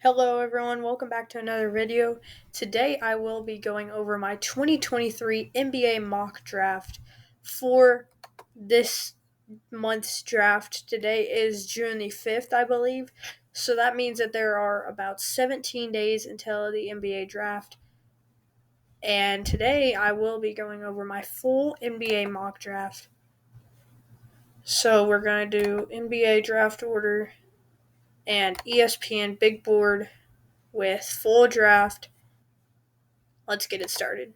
Hello everyone, welcome back to another video. Today I will be going over my 2023 NBA mock draft for this month's draft. Today is June the 5th, I believe. So that means that there are about 17 days until the NBA draft. And today I will be going over my full NBA mock draft. So we're going to do NBA draft order and ESPN big board with full draft. Let's get it started.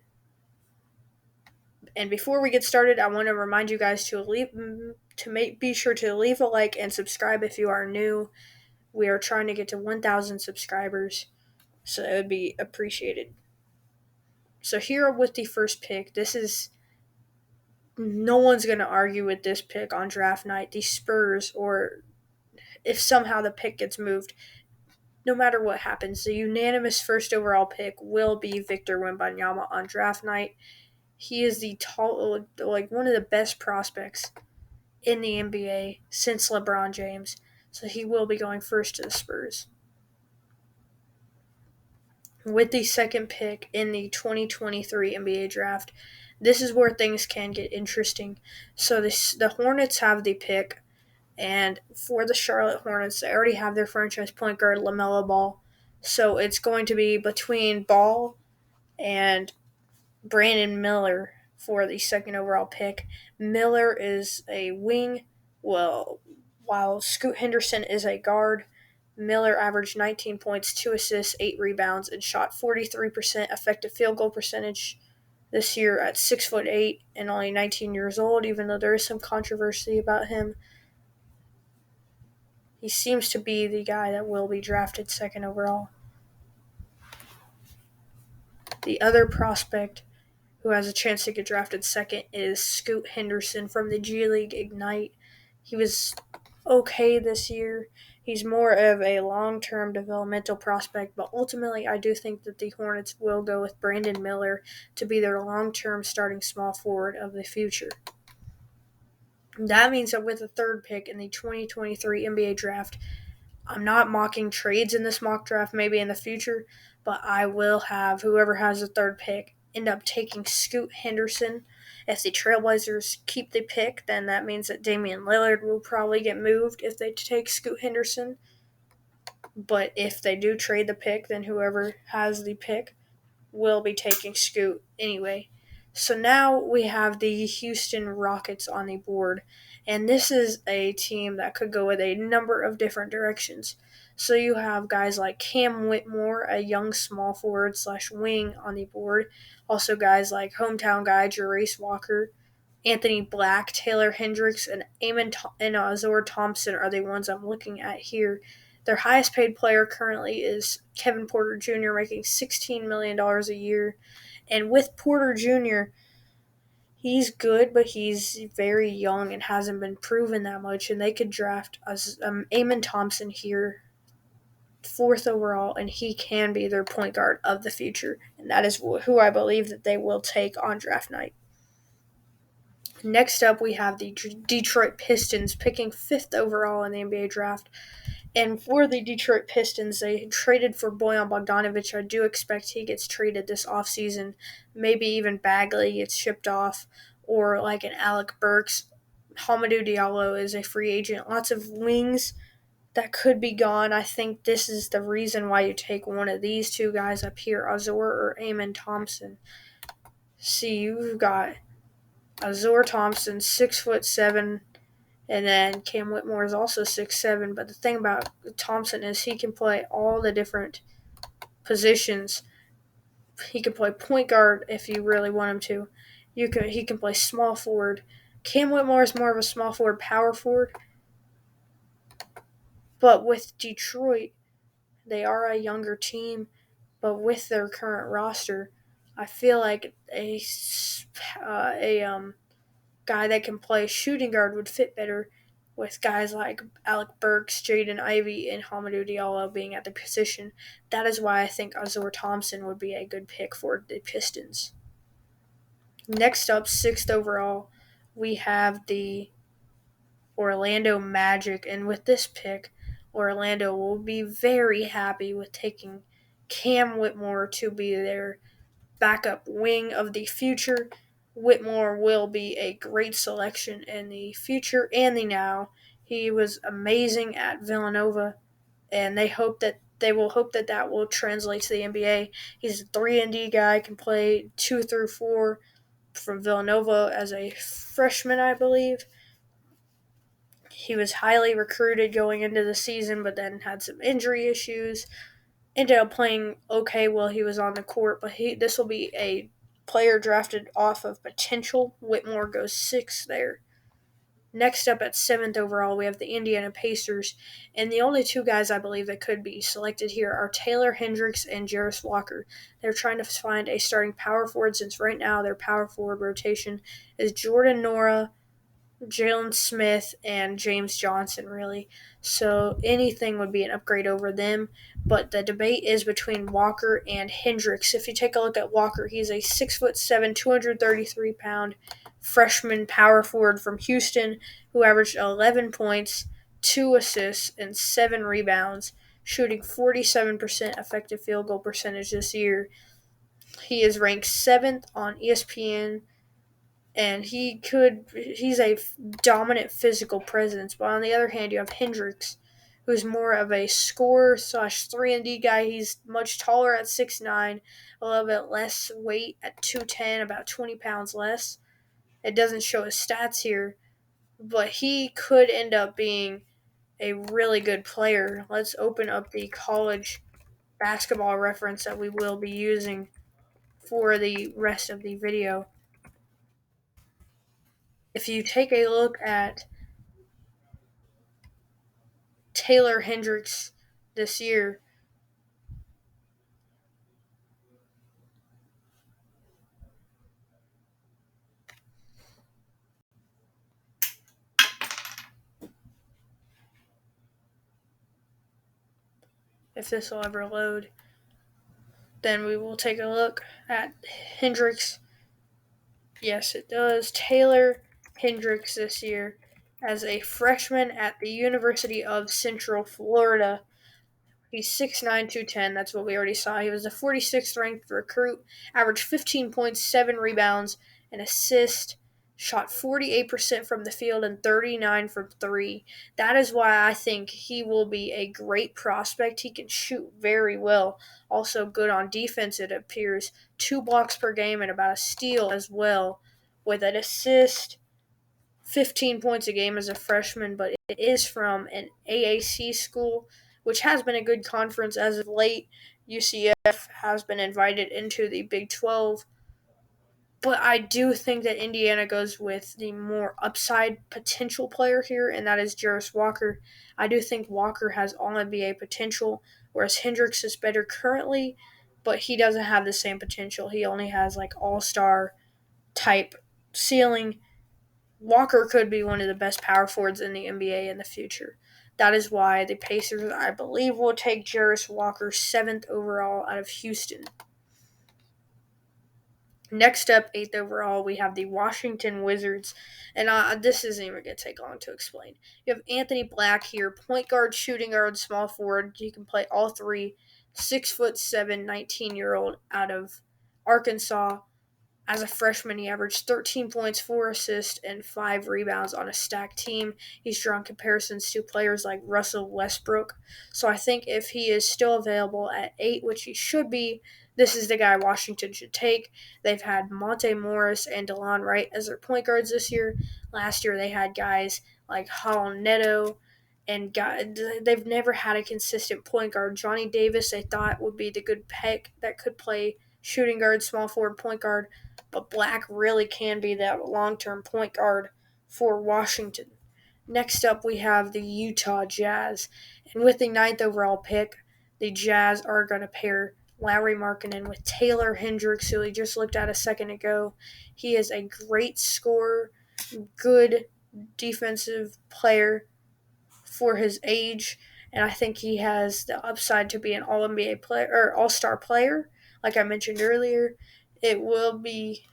And before we get started, I want to remind you guys be sure to leave a like and subscribe if you are new. We are trying to get to 1,000 subscribers, so it would be appreciated. So here with the first pick, no one's going to argue with this pick on draft night. The Spurs, or if somehow the pick gets moved, no matter what happens, the unanimous first overall pick will be Victor Wembanyama on draft night. He is one of the best prospects in the NBA since LeBron James, so he will be going first to the Spurs. With the second pick in the 2023 NBA draft, this is where things can get interesting. So the Hornets have the pick, and for the Charlotte Hornets, they already have their franchise point guard LaMelo Ball. So it's going to be between Ball and Brandon Miller for the second overall pick. Miller is a wing, while Scoot Henderson is a guard. Miller averaged 19 points, 2 assists, 8 rebounds, and shot 43% effective field goal percentage this year at 6'8" and only 19 years old, even though there is some controversy about him. He seems to be the guy that will be drafted second overall. The other prospect who has a chance to get drafted second is Scoot Henderson from the G League Ignite. He was okay this year. He's more of a long-term developmental prospect, but ultimately I do think that the Hornets will go with Brandon Miller to be their long-term starting small forward of the future. That means that with the third pick in the 2023 NBA draft, I'm not mocking trades in this mock draft, maybe in the future, but I will have whoever has the third pick end up taking Scoot Henderson. If the Trailblazers keep the pick, then that means that Damian Lillard will probably get moved if they take Scoot Henderson. But if they do trade the pick, then whoever has the pick will be taking Scoot anyway. So now we have the Houston Rockets on the board, and this is a team that could go with a number of different directions. So you have guys like Cam Whitmore, a young small forward / wing on the board. Also guys like hometown guy Jarace Walker, Anthony Black, Taylor Hendricks, and Azor Thompson are the ones I'm looking at here. Their highest paid player currently is Kevin Porter Jr., making $16 million a year. And with Porter Jr., he's good, but he's very young and hasn't been proven that much. And they could draft Amen Thompson here, fourth overall, and he can be their point guard of the future. And that is who I believe that they will take on draft night. Next up, we have the Detroit Pistons picking fifth overall in the NBA draft. And for the Detroit Pistons, they traded for Bojan Bogdanovic. I do expect he gets traded this offseason. Maybe even Bagley gets shipped off, or like an Alec Burks. Hamidou Diallo is a free agent. Lots of wings that could be gone. I think this is the reason why you take one of these two guys up here, Azor or Amen Thompson. See, you've got Azor Thompson, 6'7", and then Cam Whitmore is also 6'7". But the thing about Thompson is he can play all the different positions. He can play point guard if you really want him to. He can play small forward. Cam Whitmore is more of a small forward, power forward. But with Detroit, they are a younger team. But with their current roster, I feel like a guy that can play shooting guard would fit better with guys like Alec Burks, Jaden Ivey, and Hamidou Diallo being at the position. That is why I think Azor Thompson would be a good pick for the Pistons. Next up, sixth overall, we have the Orlando Magic, and with this pick, Orlando will be very happy with taking Cam Whitmore to be their backup wing of the future. Whitmore will be a great selection in the future and the now. He was amazing at Villanova, and they will hope that that will translate to the NBA. He's a 3 and D guy, can play 2 through 4 from Villanova as a freshman, I believe. He was highly recruited going into the season, but then had some injury issues. Ended up playing okay while he was on the court, but this will be a player drafted off of potential. Whitmore goes 6th there. Next up at 7th overall, we have the Indiana Pacers, and the only two guys I believe that could be selected here are Taylor Hendricks and Jarris Walker. They're trying to find a starting power forward since right now their power forward rotation is Jordan Nora, Jalen Smith, and James Johnson, really. So anything would be an upgrade over them. But the debate is between Walker and Hendricks. If you take a look at Walker, he's a 6'7", 233-pound freshman power forward from Houston who averaged 11 points, 2 assists, and 7 rebounds, shooting 47% effective field goal percentage this year. He is ranked 7th on ESPN, and he's a dominant physical presence. But on the other hand, you have Hendricks, who's more of a scorer slash 3 and D guy. He's much taller at 6'9", a little bit less weight at 210, about 20 pounds less. It doesn't show his stats here, but he could end up being a really good player. Let's open up the college basketball reference that we will be using for the rest of the video. If you take a look at Taylor Hendricks this year, if this will ever load, then we will take a look at Hendricks. Yes, it does. Taylor Hendricks this year as a freshman at the University of Central Florida. He's 6'9", 210. That's what we already saw. He was the 46th ranked recruit, averaged 15 points, 7 rebounds, and assist, shot 48% from the field and 39 from 3. That is why I think he will be a great prospect. He can shoot very well. Also good on defense, it appears. 2 blocks per game and about a steal as well, with an assist, 15 points a game as a freshman, but it is from an AAC school, which has been a good conference as of late. UCF has been invited into the Big 12. But I do think that Indiana goes with the more upside potential player here, and that is Jarris Walker. I do think Walker has all NBA potential, whereas Hendricks is better currently, but he doesn't have the same potential. He only has like all-star type ceiling. Walker could be one of the best power forwards in the NBA in the future. That is why the Pacers, I believe, will take Jarris Walker 7th overall out of Houston. Next up, 8th overall, we have the Washington Wizards. And this isn't even going to take long to explain. You have Anthony Black here, point guard, shooting guard, small forward. He can play all three. 6'7", 19-year-old out of Arkansas. As a freshman, he averaged 13 points, 4 assists, and 5 rebounds on a stacked team. He's drawn comparisons to players like Russell Westbrook. So I think if he is still available at 8, which he should be, this is the guy Washington should take. They've had Monte Morris and DeLon Wright as their point guards this year. Last year they had guys like Hall Neto, and they've never had a consistent point guard. Johnny Davis, they thought, would be the good pick that could play shooting guard, small forward, point guard. But Black really can be that long-term point guard for Washington. Next up, we have the Utah Jazz. And with the 9th overall pick, the Jazz are going to pair Lauri Markkanen with Taylor Hendricks, who we just looked at a second ago. He is a great scorer, good defensive player for his age, and I think he has the upside to be an All-NBA player or All-Star player, like I mentioned earlier. It will be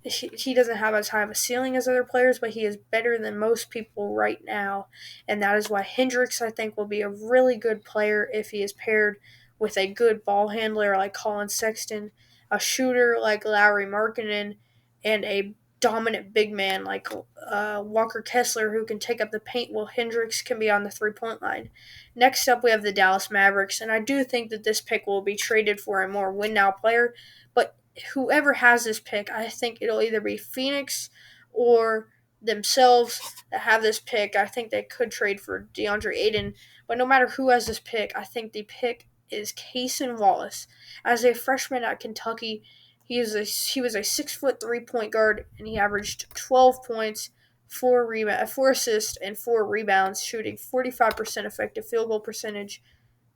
he doesn't have as high of a ceiling as other players, but he is better than most people right now. And that is why Hendricks, I think, will be a really good player if he is paired with a good ball handler like Colin Sexton, a shooter like Lowry Markkinen, and a dominant big man like Walker Kessler who can take up the paint while Hendricks can be on the 3-point line. Next up, we have the Dallas Mavericks, and I do think that this pick will be traded for a more win now player, but whoever has this pick, I think it'll either be Phoenix or themselves that have this pick. I think they could trade for DeAndre Ayton, but no matter who has this pick, I think the pick is Cason Wallace. As a freshman at Kentucky, he was a 6 foot 3 point guard, and he averaged 12 points, four assists, and 4 rebounds, shooting 45% effective field goal percentage.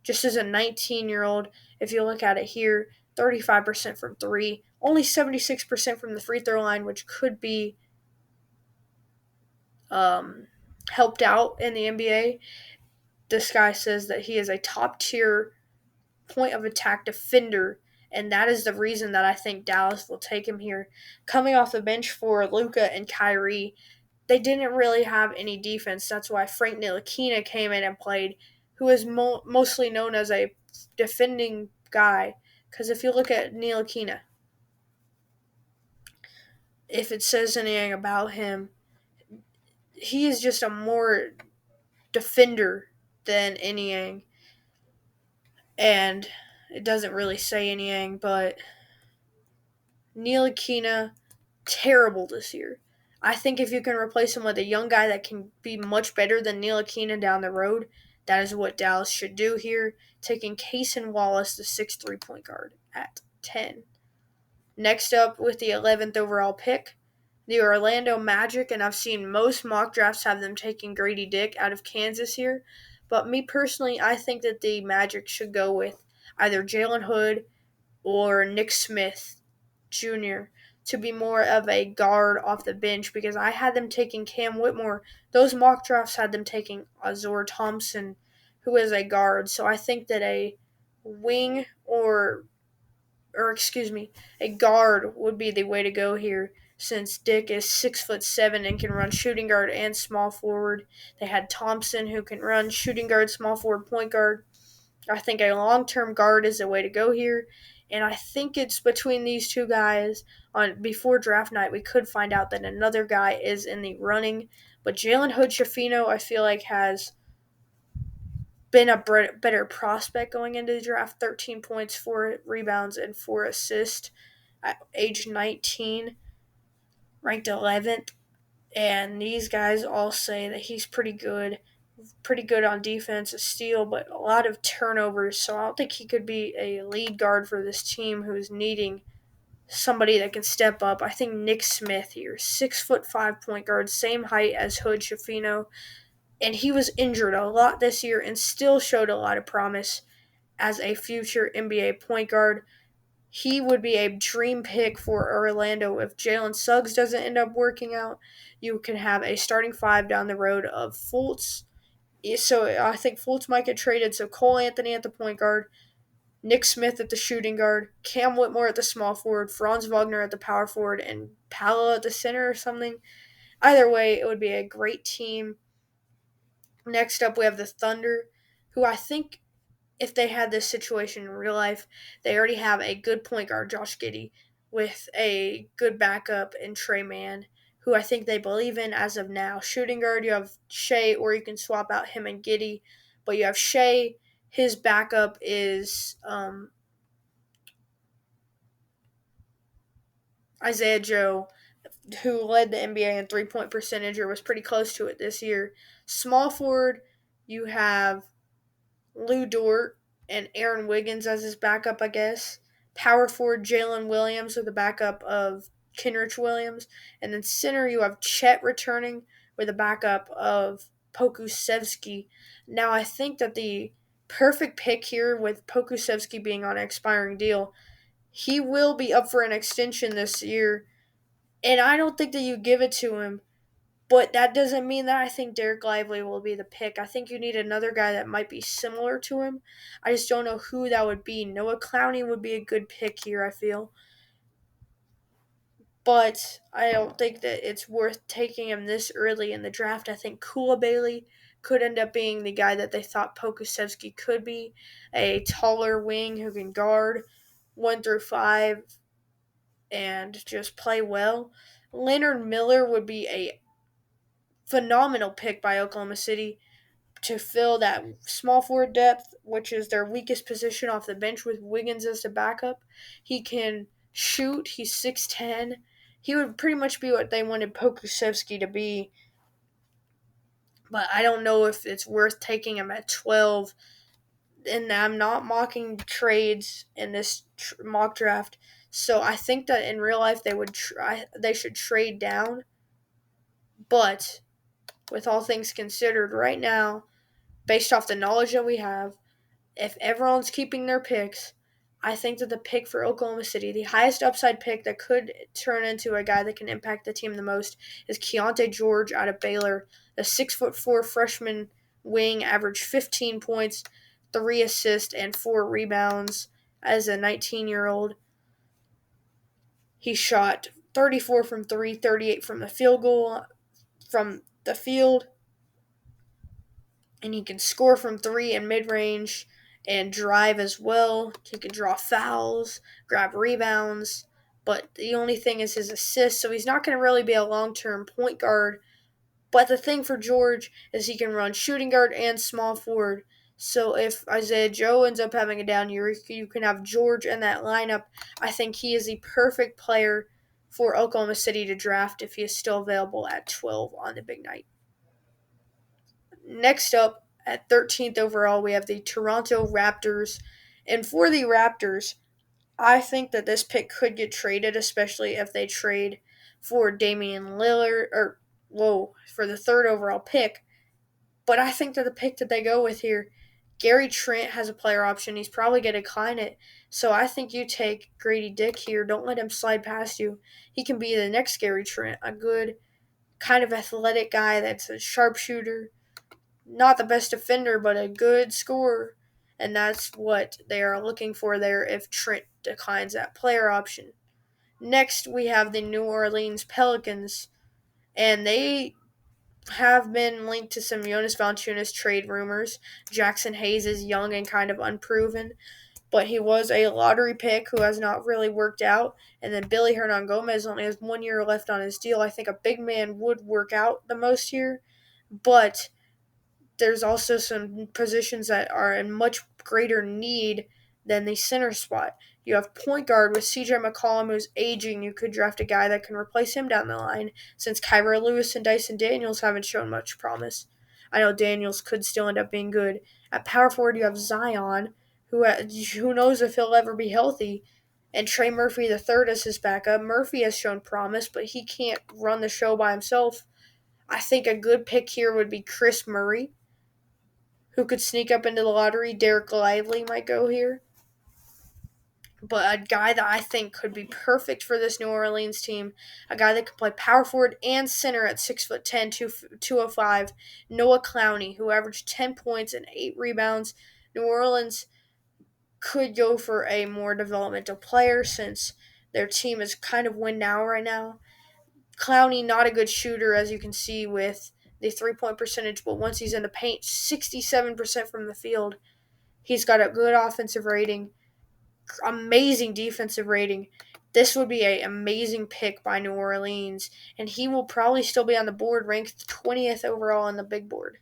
Just as a 19-year-old, if you look at it here, 35% from three, only 76% from the free throw line, which could be helped out in the NBA. This guy says that he is a top tier point of attack defender, and that is the reason that I think Dallas will take him here. Coming off the bench for Luka and Kyrie, they didn't really have any defense. That's why Frank Ntilikina came in and played, who is mostly known as a defending guy. Because if you look at Ntilikina, if it says anything about him, he is just a more defender than anything. And it doesn't really say anything, but Ntilikina, terrible this year. I think if you can replace him with a young guy that can be much better than Ntilikina down the road, that is what Dallas should do here, taking Cason Wallace, the 6'3 point guard, at 10. Next up, with the 11th overall pick, the Orlando Magic, and I've seen most mock drafts have them taking Grady Dick out of Kansas here. But me personally, I think that the Magic should go with either Jalen Hood or Nick Smith Jr. to be more of a guard off the bench, because I had them taking Cam Whitmore. Those mock drafts had them taking Azor Thompson, who is a guard. So I think that a wing or excuse me, a guard would be the way to go here, since Dick is 6'7" and can run shooting guard and small forward. They had Thompson, who can run shooting guard, small forward, point guard. I think a long-term guard is the way to go here, and I think it's between these two guys. On before draft night, we could find out that another guy is in the running, but Jalen Hood-Schifino, I feel like, has been a better prospect going into the draft. 13 points, 4 rebounds, and 4 assists at age 19, ranked 11th. And these guys all say that he's pretty good on defense, a steal, but a lot of turnovers. So I don't think he could be a lead guard for this team who's needing somebody that can step up. I think Nick Smith here, 6'5" point guard, same height as Hood-Schifino, and he was injured a lot this year and still showed a lot of promise as a future NBA point guard. He would be a dream pick for Orlando if Jalen Suggs doesn't end up working out. You can have a starting five down the road of Fultz. So I think Fultz might get traded. So Cole Anthony at the point guard, Nick Smith at the shooting guard, Cam Whitmore at the small forward, Franz Wagner at the power forward, and Paolo at the center or something. Either way, it would be a great team. Next up, we have the Thunder, who I think if they had this situation in real life, they already have a good point guard, Josh Giddey, with a good backup in Trey Mann, who I think they believe in as of now. Shooting guard, you have Shea, or you can swap out him and Giddey, but you have Shea. His backup is Isaiah Joe, who led the NBA in 3-point percentage or was pretty close to it this year. Small forward, you have Lou Dort and Aaron Wiggins as his backup, I guess. Power forward, Jalen Williams with the backup of Kenrich Williams. And then center, you have Chet returning with a backup of Pokusevski. Now, I think that the perfect pick here, with Pokusevski being on an expiring deal, he will be up for an extension this year. And I don't think that you give it to him, but that doesn't mean that I think Derek Lively will be the pick. I think you need another guy that might be similar to him. I just don't know who that would be. Noah Clowney would be a good pick here, I feel. but I don't think that it's worth taking him this early in the draft. I think Kula Bailey could end up being the guy that they thought Pokusevsky could be, a taller wing who can guard 1 through 5 and just play well. Leonard Miller would be a phenomenal pick by Oklahoma City to fill that small forward depth, which is their weakest position off the bench with Wiggins as the backup. He can shoot. He's 6'10". He would pretty much be what they wanted Pokusevsky to be, but I don't know if it's worth taking him at 12. And I'm not mocking trades in this mock draft. So I think that in real life they should trade down. But with all things considered, right now, based off the knowledge that we have, if everyone's keeping their picks, I think that the pick for Oklahoma City, the highest upside pick that could turn into a guy that can impact the team the most, is Keontae George out of Baylor. The 6'4" freshman wing averaged 15 points, 3 assists, and 4 rebounds as a 19-year-old. He shot 34 from 3, 38 from the field, and he can score from 3 and mid-range and drive as well. He can draw fouls, grab rebounds, but the only thing is his assists, so he's not going to really be a long-term point guard. But the thing for George is he can run shooting guard and small forward. So if Isaiah Joe ends up having a down year, you can have George in that lineup. I think he is the perfect player for Oklahoma City to draft if he is still available at 12 on the big night. Next up, at 13th overall, we have the Toronto Raptors. And for the Raptors, I think that this pick could get traded, especially if they trade for Damian Lillard, for the third overall pick. But I think that the pick that they go with here, Gary Trent has a player option. He's probably going to decline it. So I think you take Grady Dick here. Don't let him slide past you. He can be the next Gary Trent, a good kind of athletic guy that's a sharpshooter. Not the best defender, but a good scorer. And that's what they are looking for there if Trent declines that player option. Next, we have the New Orleans Pelicans, and they have been linked to some Jonas Valanciunas trade rumors. Jackson Hayes is young and kind of unproven, but he was a lottery pick who has not really worked out. And then Billy Hernan-Gomez only has 1 year left on his deal. I think a big man would work out the most here, but there's also some positions that are in much greater need than the center spot. You have point guard with CJ McCollum, who's aging. You could draft a guy that can replace him down the line, since Kyra Lewis and Dyson Daniels haven't shown much promise. I know Daniels could still end up being good. At power forward, you have Zion, who knows if he'll ever be healthy, and Trey Murphy the third as his backup. Murphy has shown promise, but he can't run the show by himself. I think a good pick here would be Chris Murray, who could sneak up into the lottery. Derek Lively might go here. But a guy that I think could be perfect for this New Orleans team, a guy that could play power forward and center at 6'10", 205, Noah Clowney, who averaged 10 points and 8 rebounds. New Orleans could go for a more developmental player since their team is kind of win now right now. Clowney, not a good shooter, as you can see with the 3-point percentage, but once he's in the paint, 67% from the field. He's got a good offensive rating, amazing defensive rating. This would be an amazing pick by New Orleans, and he will probably still be on the board, ranked 20th overall on the big board.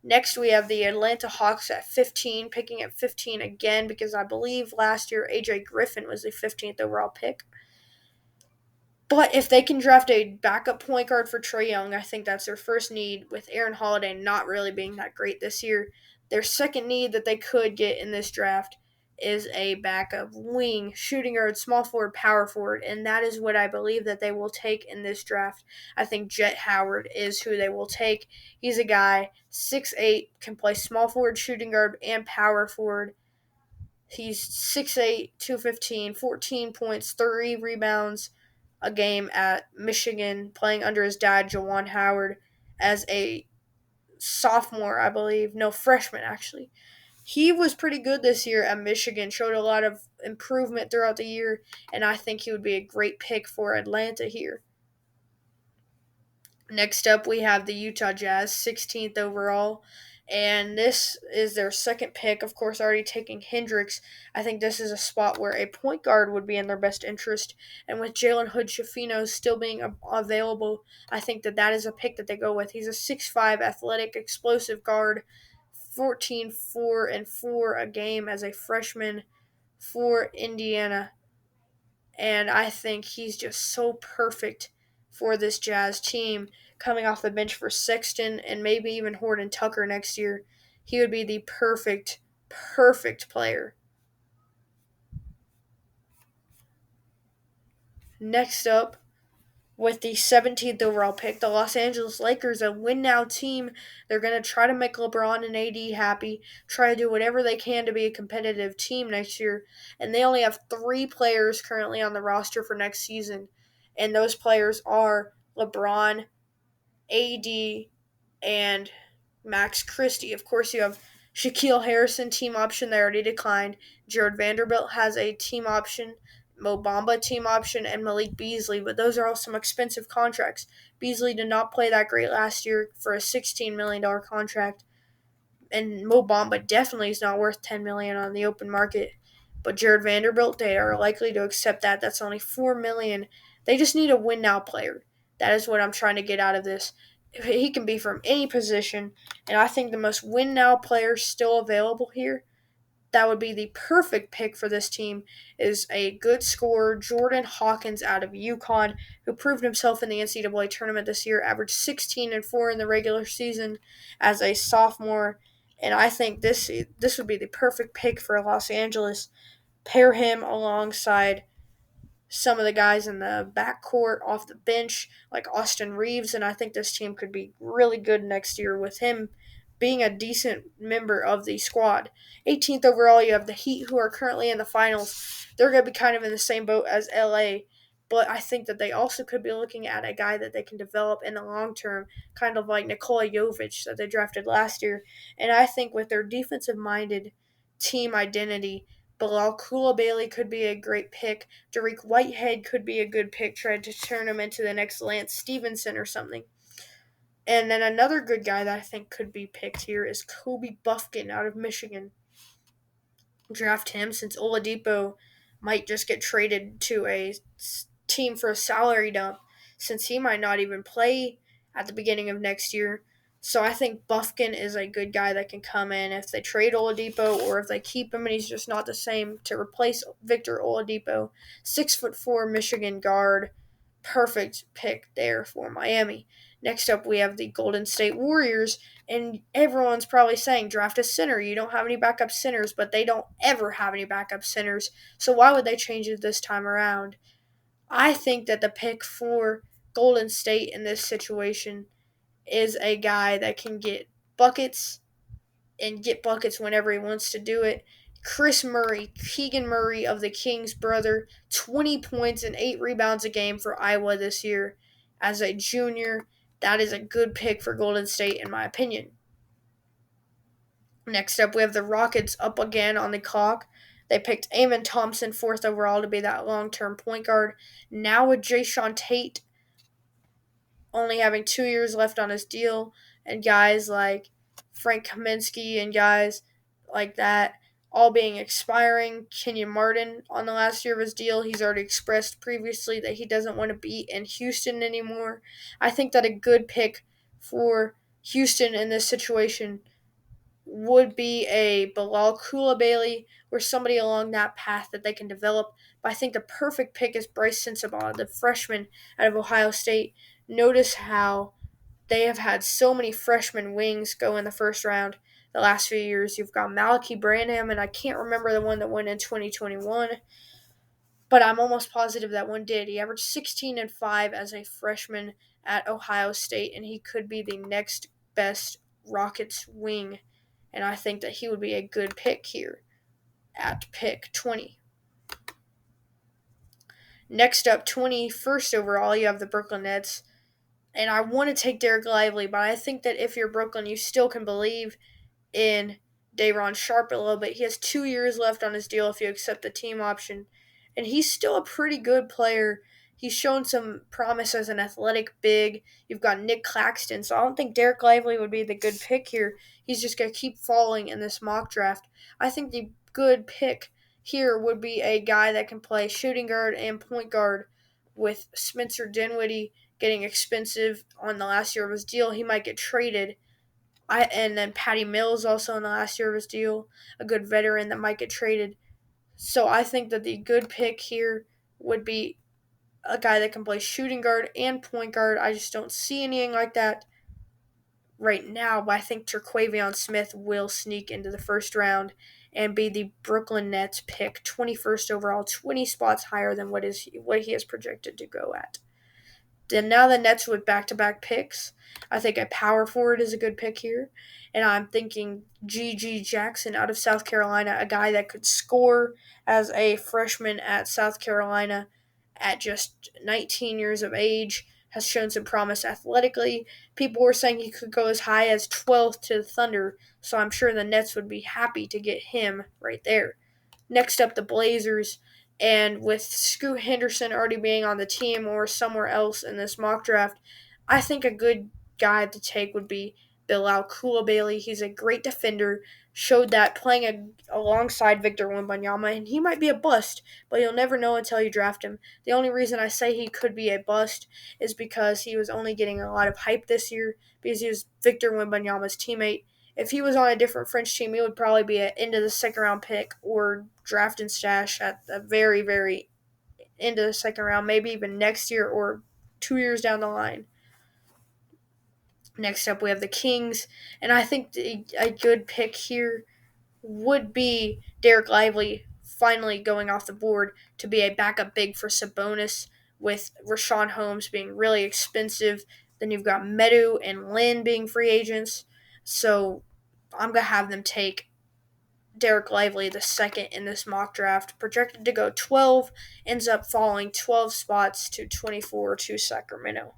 Next, we have the Atlanta Hawks at 15, picking at 15 again because I believe last year AJ Griffin was the 15th overall pick. But if they can draft a backup point guard for Trae Young, I think that's their first need, with Aaron Holiday not really being that great this year. Their second need that they could get in this draft is a backup wing, shooting guard, small forward, power forward, and that is what I believe that they will take in this draft. I think Jet Howard is who they will take. He's a guy, 6'8", can play small forward, shooting guard, and power forward. He's 6'8", 215, 14 points, 3 rebounds a game at Michigan, playing under his dad, Juwan Howard, as a sophomore, I believe. No, freshman, actually. He was pretty good this year at Michigan, showed a lot of improvement throughout the year, and I think he would be a great pick for Atlanta here. Next up, we have the Utah Jazz, 16th overall. And this is their second pick, of course, already taking Hendricks. I think this is a spot where a point guard would be in their best interest. And with Jalen Hood Schifino still being available, I think that is a pick that they go with. He's a 6'5 athletic, explosive guard, 14, 4, and 4 a game as a freshman for Indiana, and I think he's just so perfect for this Jazz team coming off the bench for Sexton and maybe even Horton Tucker next year. He would be the perfect player. Next up, with the 17th overall pick, the Los Angeles Lakers, a win now team. They're going to try to make LeBron and AD happy, try to do whatever they can to be a competitive team next year. And they only have 3 players currently on the roster for next season. And those players are LeBron, AD, and Max Christie. Of course, you have Shaquille Harrison, team option. They already declined. Jared Vanderbilt has a team option. Mo Bamba team option, and Malik Beasley, but those are all some expensive contracts. Beasley did not play that great last year for a $16 million contract, and Mo Bamba definitely is not worth $10 million on the open market. But Jared Vanderbilt, they are likely to accept that. That's only $4 million. They just need a win now player. That is what I'm trying to get out of this. He can be from any position, and I think the most win now player still available here that would be the perfect pick for this team is a good scorer, Jordan Hawkins out of UConn, who proved himself in the NCAA tournament this year, averaged 16 and 4 in the regular season as a sophomore, and I think this would be the perfect pick for Los Angeles. Pair him alongside some of the guys in the backcourt off the bench, like Austin Reeves, and I think this team could be really good next year with him being a decent member of the squad. 18th overall, you have the Heat, who are currently in the finals. They're going to be kind of in the same boat as LA, but I think that they also could be looking at a guy that they can develop in the long term, kind of like Nikola Jovic that they drafted last year. And I think with their defensive minded team identity, Bilal Coulibaly could be a great pick. Dariq Whitehead could be a good pick. Try to turn him into the next Lance Stevenson or something. And then another good guy that I think could be picked here is Kobe Buffkin out of Michigan. Draft him since Oladipo might just get traded to a team for a salary dump since he might not even play at the beginning of next year. So I think Buffkin is a good guy that can come in if they trade Oladipo or if they keep him and he's just not the same to replace Victor Oladipo. 6'4" Michigan guard. Perfect pick there for Miami. Next up, we have the Golden State Warriors, and everyone's probably saying draft a center. You don't have any backup centers, but they don't ever have any backup centers. So why would they change it this time around? I think that the pick for Golden State in this situation is a guy that can get buckets and get buckets whenever he wants to do it. Chris Murray, Keegan Murray of the Kings brother, 20 points and 8 rebounds a game for Iowa this year as a junior. That is a good pick for Golden State, in my opinion. Next up, we have the Rockets up again on the clock. They picked Amen Thompson, 4th overall, to be that long-term point guard. Now with Jae'Sean Tate only having 2 years left on his deal, and guys like Frank Kaminsky and guys like that all being expiring. Kenyon Martin on the last year of his deal, he's already expressed previously that he doesn't want to be in Houston anymore. I think that a good pick for Houston in this situation would be a Bilal Coulibaly or somebody along that path that they can develop. But I think the perfect pick is Bryce Sensabaugh, the freshman out of Ohio State. Notice how they have had so many freshman wings go in the first round the last few years. You've got Malachi Branham, and I can't remember the one that went in 2021, but I'm almost positive that one did. He averaged 16 and 5 as a freshman at Ohio State, and he could be the next best Rockets wing. And I think that he would be a good pick here at pick 20. Next up, 21st overall, you have the Brooklyn Nets. And I want to take Derek Lively, but I think that if you're Brooklyn, you still can believe in Dayron Sharp a little bit. He has 2 years left on his deal if you accept the team option, and he's still a pretty good player. He's shown some promise as an athletic big. You've got Nick Claxton, so I don't think Derek Lively would be the good pick here. He's just going to keep falling in this mock draft. I think the good pick here would be a guy that can play shooting guard and point guard. With Spencer Dinwiddie getting expensive on the last year of his deal, he might get traded. And then Patty Mills also in the last year of his deal, a good veteran that might get traded. So I think that the good pick here would be a guy that can play shooting guard and point guard. I just don't see anything like that right now, but I think Terquavion Smith will sneak into the first round and be the Brooklyn Nets pick, 21st overall, 20 spots higher than what he is projected to go at. Then now the Nets with back-to-back picks. I think a power forward is a good pick here. And I'm thinking G.G. Jackson out of South Carolina, a guy that could score as a freshman at South Carolina at just 19 years of age, has shown some promise athletically. People were saying he could go as high as 12th to the Thunder, so I'm sure the Nets would be happy to get him right there. Next up, the Blazers. And with Scoot Henderson already being on the team or somewhere else in this mock draft, I think a good guy to take would be Bilal Coulibaly. He's a great defender, showed that playing alongside Victor Wembanyama, and he might be a bust, but you'll never know until you draft him. The only reason I say he could be a bust is because he was only getting a lot of hype this year because he was Victor Wembanyama's teammate. If he was on a different French team, he would probably be an end of the second round pick or draft and stash at the very, very end of the second round, maybe even next year or 2 years down the line. Next up, we have the Kings, and I think a good pick here would be Derek Lively finally going off the board to be a backup big for Sabonis, with Rashawn Holmes being really expensive. Then you've got Medu and Lynn being free agents. So I'm going to have them take Derek Lively the second in this mock draft. Projected to go 12, ends up falling 12 spots to 24 to Sacramento.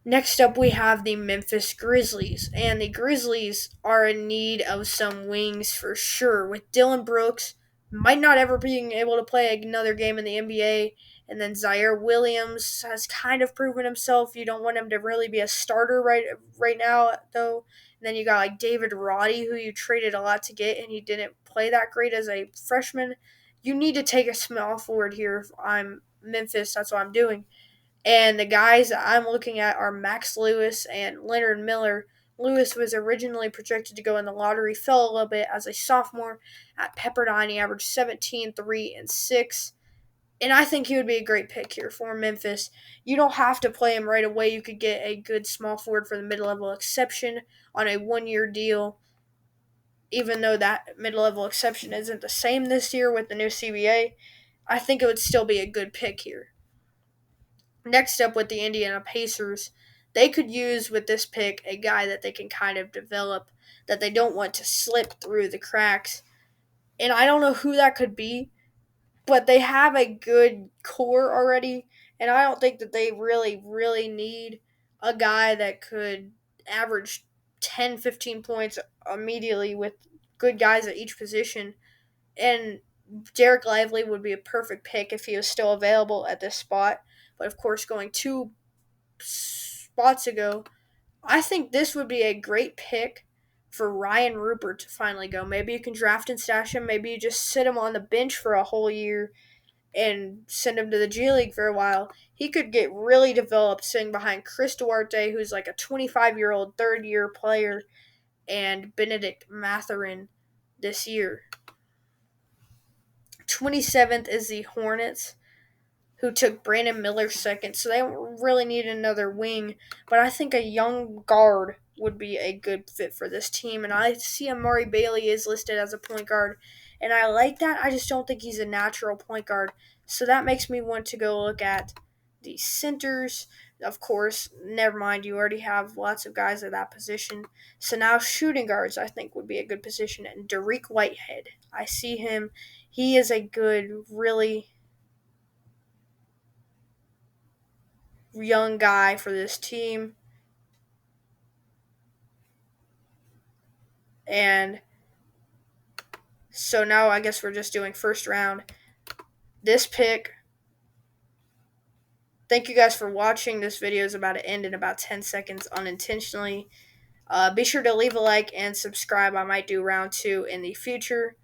Next up, we have the Memphis Grizzlies, and the Grizzlies are in need of some wings for sure. With Dylan Brooks, might not ever being able to play another game in the NBA, and then Zaire Williams has kind of proven himself. You don't want him to really be a starter right now, though. And then you got like David Roddy, who you traded a lot to get, and he didn't play that great as a freshman. You need to take a small forward here. If I'm Memphis, that's what I'm doing. And the guys that I'm looking at are Max Lewis and Leonard Miller. Lewis was originally projected to go in the lottery, fell a little bit as a sophomore at Pepperdine. He averaged 17, 3, and 6. And I think he would be a great pick here for Memphis. You don't have to play him right away. You could get a good small forward for the mid-level exception on a one-year deal, even though that mid-level exception isn't the same this year with the new CBA. I think it would still be a good pick here. Next up with the Indiana Pacers, they could use with this pick a guy that they can kind of develop, that they don't want to slip through the cracks. And I don't know who that could be, but they have a good core already, and I don't think that they really, really need a guy that could average 10, 15 points immediately with good guys at each position. And Derek Lively would be a perfect pick if he was still available at this spot. But of course, going 2 spots ago, I think this would be a great pick for Ryan Rupert to finally go. Maybe you can draft and stash him. Maybe you just sit him on the bench for a whole year and send him to the G League for a while. He could get really developed sitting behind Chris Duarte, who's like a 25-year-old third-year player, and Benedict Mathurin this year. 27th is the Hornets, who took Brandon Miller second, so they don't really need another wing. But I think a young guard would be a good fit for this team, and I see Amari Bailey is listed as a point guard, and I like that. I just don't think he's a natural point guard, so that makes me want to go look at the centers. Of course, never mind, you already have lots of guys at that position. So now shooting guards, I think, would be a good position. And Dariq Whitehead, I see him. He is a good, really young guy for this team. And so now I guess we're just doing first round. This pick, thank you guys for watching. This video is about to end in about 10 seconds unintentionally. Be sure to leave a like and subscribe. I might do round 2 in the future.